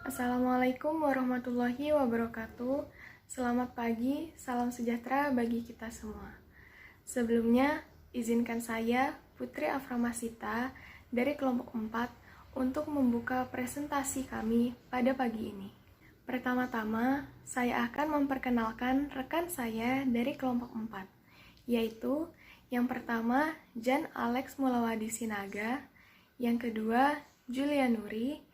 Assalamualaikum warahmatullahi wabarakatuh. Selamat pagi, salam sejahtera bagi kita semua. Sebelumnya, izinkan saya, Putri Aframasita, dari kelompok 4, untuk membuka presentasi kami pada pagi ini. Pertama-tama, saya akan memperkenalkan rekan saya dari kelompok 4, yaitu yang pertama, Jan Alex Mulawadi Sinaga, yang kedua, Julia Nuri,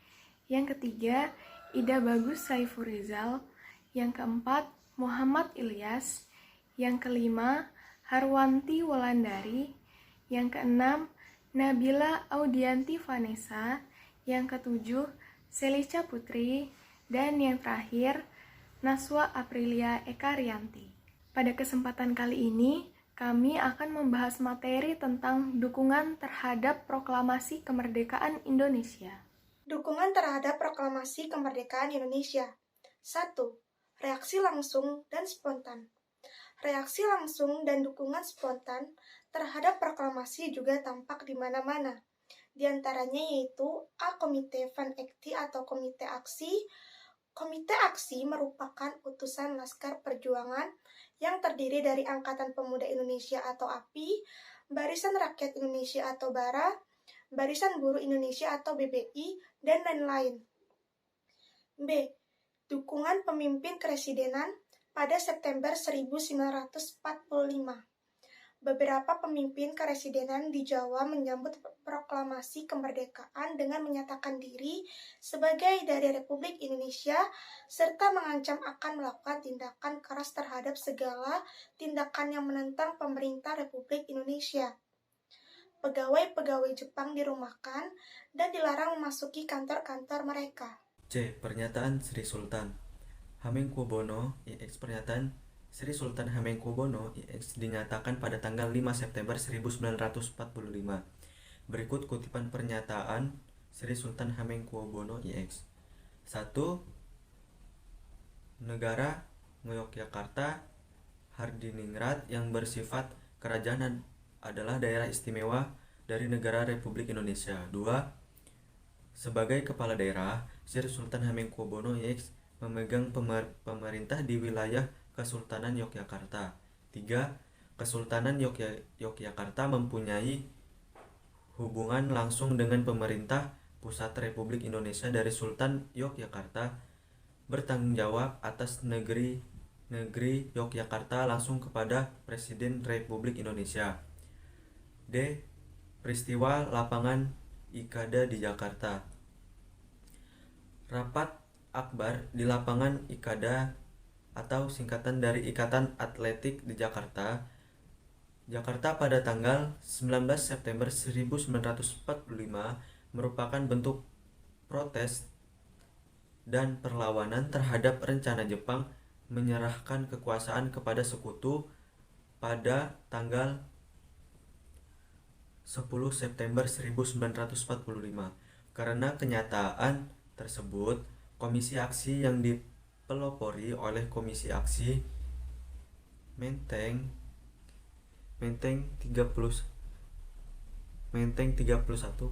yang ketiga, Ida Bagus Saifurizal, yang keempat, Muhammad Ilyas, yang kelima, Harwanti Wulandari, yang keenam, Nabila Audianti Vanessa, yang ketujuh, Selica Putri, dan yang terakhir, Naswa Aprilia Eka Rianti. Pada kesempatan kali ini, kami akan membahas materi tentang dukungan terhadap proklamasi kemerdekaan Indonesia. Dukungan terhadap proklamasi kemerdekaan Indonesia. 1. Reaksi langsung dan spontan. Reaksi langsung dan dukungan spontan terhadap proklamasi juga tampak di mana-mana. Di antaranya yaitu A. Komite Van Acti atau Komite Aksi. Komite Aksi merupakan utusan Laskar Perjuangan yang terdiri dari Angkatan Pemuda Indonesia atau API, Barisan Rakyat Indonesia atau BARA, Barisan Buruh Indonesia atau BBI, dan lain-lain. B. Dukungan pemimpin keresidenan pada September 1945. Beberapa pemimpin keresidenan di Jawa menyambut proklamasi kemerdekaan dengan menyatakan diri sebagai dari Republik Indonesia serta mengancam akan melakukan tindakan keras terhadap segala tindakan yang menentang pemerintah Republik Indonesia. Pegawai-pegawai Jepang dirumahkan dan dilarang memasuki kantor-kantor mereka. C. Pernyataan Sri Sultan Hamengkubuwono IX. Pernyataan Sri Sultan Hamengkubuwono IX dinyatakan pada tanggal 5 September 1945. Berikut kutipan pernyataan Sri Sultan Hamengkubuwono IX. 1. Negara Ngayogyakarta Hadiningrat yang bersifat kerajaan adalah daerah istimewa dari negara Republik Indonesia. 2. Sebagai kepala daerah, Sri Sultan Hamengkubuwono IX memegang pemerintah di wilayah Kesultanan Yogyakarta. 3. Kesultanan Yogyakarta mempunyai hubungan langsung dengan pemerintah pusat Republik Indonesia dari Sultan Yogyakarta bertanggung jawab atas negeri Yogyakarta langsung kepada Presiden Republik Indonesia. D. Peristiwa lapangan Ikada di Jakarta. Rapat akbar di lapangan Ikada atau singkatan dari Ikatan Atletik di Jakarta pada tanggal 19 September 1945 merupakan bentuk protes dan perlawanan terhadap rencana Jepang menyerahkan kekuasaan kepada sekutu pada tanggal 10 September 1945. Karena kenyataan tersebut, Komisi Aksi yang dipelopori oleh Komisi Aksi Menteng 31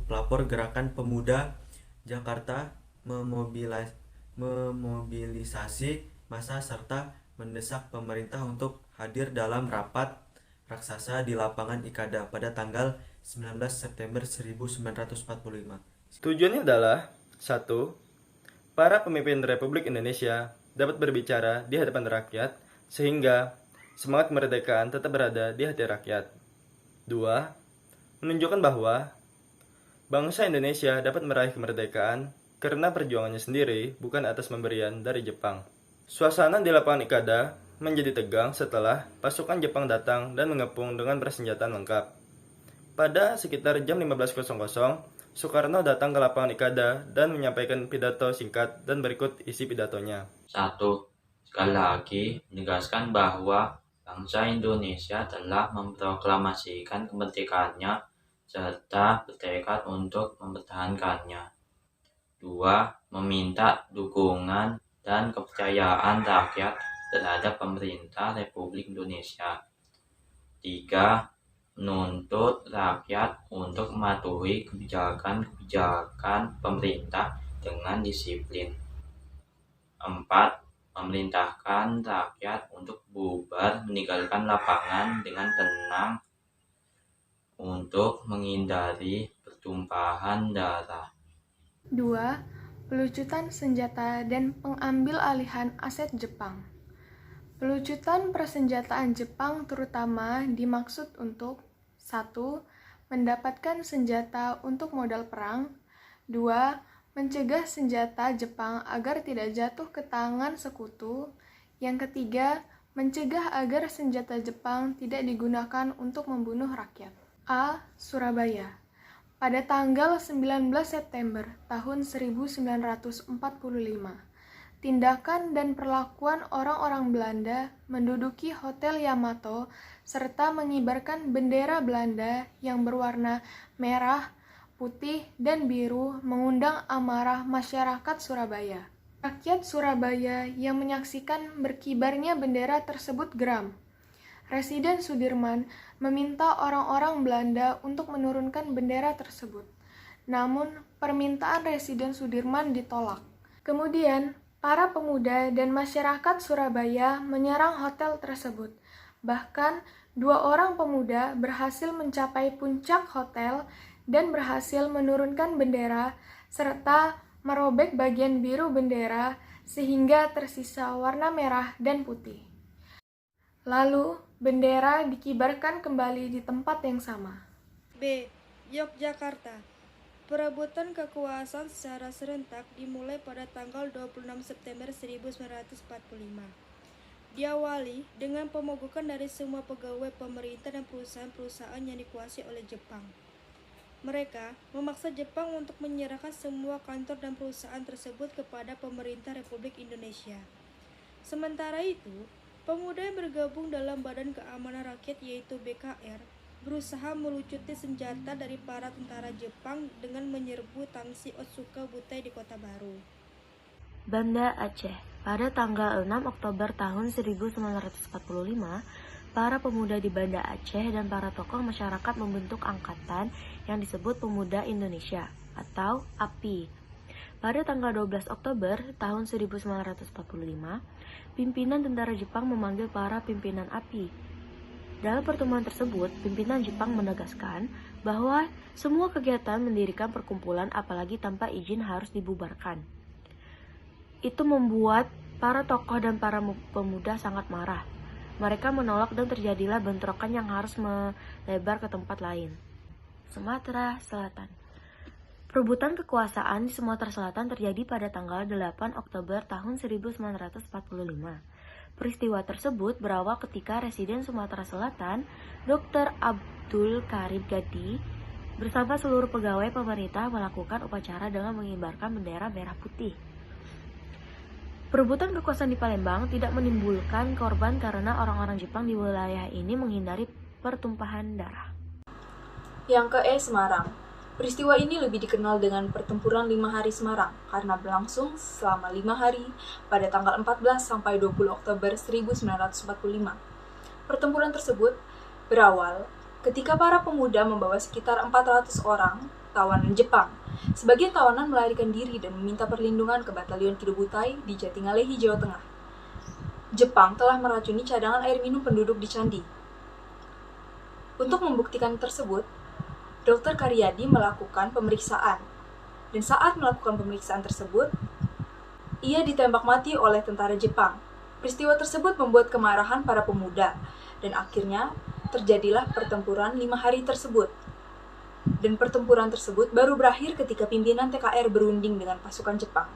pelopor Gerakan Pemuda Jakarta memobilisasi massa serta mendesak pemerintah untuk hadir dalam rapat raksasa di lapangan Ikada pada tanggal 19 September 1945. Tujuannya adalah 1. Para pemimpin Republik Indonesia dapat berbicara di hadapan rakyat sehingga semangat kemerdekaan tetap berada di hati rakyat. 2. Menunjukkan bahwa bangsa Indonesia dapat meraih kemerdekaan karena perjuangannya sendiri, bukan atas pemberian dari Jepang. Suasana di lapangan Ikada menjadi tegang setelah pasukan Jepang datang dan mengepung dengan persenjataan lengkap. Pada sekitar jam 15.00, Soekarno datang ke lapangan Ikada dan menyampaikan pidato singkat dan berikut isi pidatonya. 1. Sekali lagi menegaskan bahwa bangsa Indonesia telah memproklamasikan kemerdekaannya serta bertekad untuk mempertahankannya. 2. Meminta dukungan dan kepercayaan rakyat terhadap pemerintah Republik Indonesia. 3. Menuntut rakyat untuk mematuhi kebijakan-kebijakan pemerintah dengan disiplin. 4. Memerintahkan rakyat untuk bubar meninggalkan lapangan dengan tenang untuk menghindari pertumpahan darah. 2. Pelucutan senjata dan pengambil alihan aset Jepang. Pelucutan persenjataan Jepang terutama dimaksud untuk 1. Mendapatkan senjata untuk modal perang. 2. Mencegah senjata Jepang agar tidak jatuh ke tangan sekutu. Yang ketiga, mencegah agar senjata Jepang tidak digunakan untuk membunuh rakyat. A. Surabaya. Pada tanggal 19 September tahun 1945, tindakan dan perlakuan orang-orang Belanda menduduki Hotel Yamato serta mengibarkan bendera Belanda yang berwarna merah, putih, dan biru mengundang amarah masyarakat Surabaya. Rakyat Surabaya yang menyaksikan berkibarnya bendera tersebut geram. Residen Sudirman meminta orang-orang Belanda untuk menurunkan bendera tersebut. Namun, permintaan Residen Sudirman ditolak. Kemudian, para pemuda dan masyarakat Surabaya menyerang hotel tersebut. Bahkan, 2 orang pemuda berhasil mencapai puncak hotel dan berhasil menurunkan bendera serta merobek bagian biru bendera sehingga tersisa warna merah dan putih. Lalu, bendera dikibarkan kembali di tempat yang sama. B. Yogyakarta. Perebutan kekuasaan secara serentak dimulai pada tanggal 26 September 1945. Diawali dengan pemogokan dari semua pegawai pemerintah dan perusahaan-perusahaan yang dikuasai oleh Jepang. Mereka memaksa Jepang untuk menyerahkan semua kantor dan perusahaan tersebut kepada pemerintah Republik Indonesia. Sementara itu, pemuda yang bergabung dalam Badan Keamanan Rakyat yaitu BKR berusaha melucuti senjata dari para tentara Jepang dengan menyerbu Tangsi Otsuka Butai di Kota Baru. Banda Aceh. Pada tanggal 6 Oktober tahun 1945, para pemuda di Banda Aceh dan para tokoh masyarakat membentuk angkatan yang disebut Pemuda Indonesia atau API. Pada tanggal 12 Oktober tahun 1945, pimpinan tentara Jepang memanggil para pimpinan API. Dalam pertemuan tersebut, pimpinan Jepang menegaskan bahwa semua kegiatan mendirikan perkumpulan apalagi tanpa izin harus dibubarkan. Itu membuat para tokoh dan para pemuda sangat marah. Mereka menolak dan terjadilah bentrokan yang harus melebar ke tempat lain. Sumatera Selatan. Perebutan kekuasaan di Sumatera Selatan terjadi pada tanggal 8 Oktober tahun 1945. Peristiwa tersebut berawal ketika Residen Sumatera Selatan, Dr. Abdul Karim Gadi, bersama seluruh pegawai pemerintah melakukan upacara dengan mengibarkan bendera merah putih. Perebutan kekuasaan di Palembang tidak menimbulkan korban karena orang-orang Jepang di wilayah ini menghindari pertumpahan darah. Yang ke Semarang. Peristiwa ini lebih dikenal dengan Pertempuran 5 Hari Semarang karena berlangsung selama 5 hari pada tanggal 14 sampai 20 Oktober 1945. Pertempuran tersebut berawal ketika para pemuda membawa sekitar 400 orang tawanan Jepang. Sebagian tawanan melarikan diri dan meminta perlindungan ke Batalion Kidobutai di Jatingalehi, Jawa Tengah. Jepang telah meracuni cadangan air minum penduduk di Candi. Untuk membuktikan tersebut, Dr. Karyadi melakukan pemeriksaan. Dan saat melakukan pemeriksaan tersebut, ia ditembak mati oleh tentara Jepang. Peristiwa tersebut membuat kemarahan para pemuda, dan akhirnya terjadilah pertempuran 5 hari tersebut. Dan pertempuran tersebut baru berakhir ketika pimpinan TKR berunding dengan pasukan Jepang.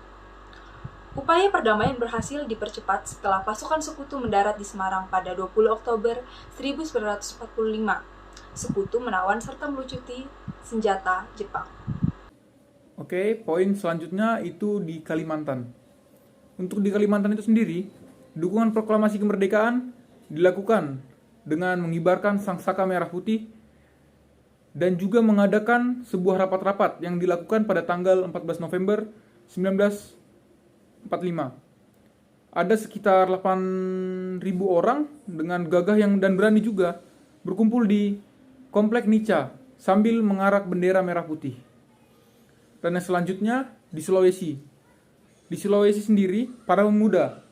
Upaya perdamaian berhasil dipercepat setelah pasukan sekutu mendarat di Semarang pada 20 Oktober 1945. Sekutu menawan serta melucuti senjata Jepang. Oke, poin selanjutnya itu di Kalimantan. Untuk di Kalimantan itu sendiri, dukungan proklamasi kemerdekaan dilakukan dengan mengibarkan sangsaka merah putih dan juga mengadakan sebuah rapat-rapat yang dilakukan pada tanggal 14 November 1945. Ada sekitar 8.000 orang dengan gagah dan berani juga berkumpul di Komplek Nica sambil mengarak bendera merah putih. Dan yang selanjutnya di Sulawesi. di Sulawesi sendiri, para pemuda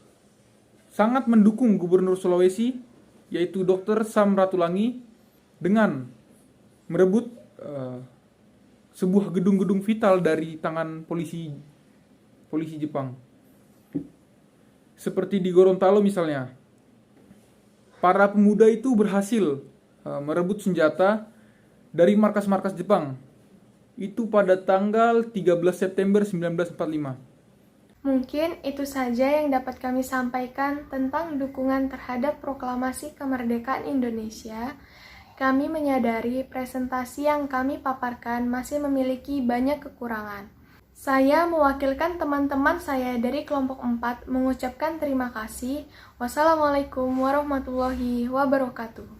sangat mendukung Gubernur Sulawesi, yaitu Dr. Sam Ratulangi, dengan merebut sebuah gedung-gedung vital dari tangan polisi Jepang. Seperti di Gorontalo misalnya, para pemuda itu berhasil merebut senjata dari markas-markas Jepang. Itu pada tanggal 13 September 1945. Mungkin itu saja yang dapat kami sampaikan tentang dukungan terhadap proklamasi kemerdekaan Indonesia. Kami menyadari presentasi yang kami paparkan masih memiliki banyak kekurangan. Saya mewakilkan teman-teman saya dari kelompok 4 mengucapkan terima kasih. Wassalamualaikum warahmatullahi wabarakatuh.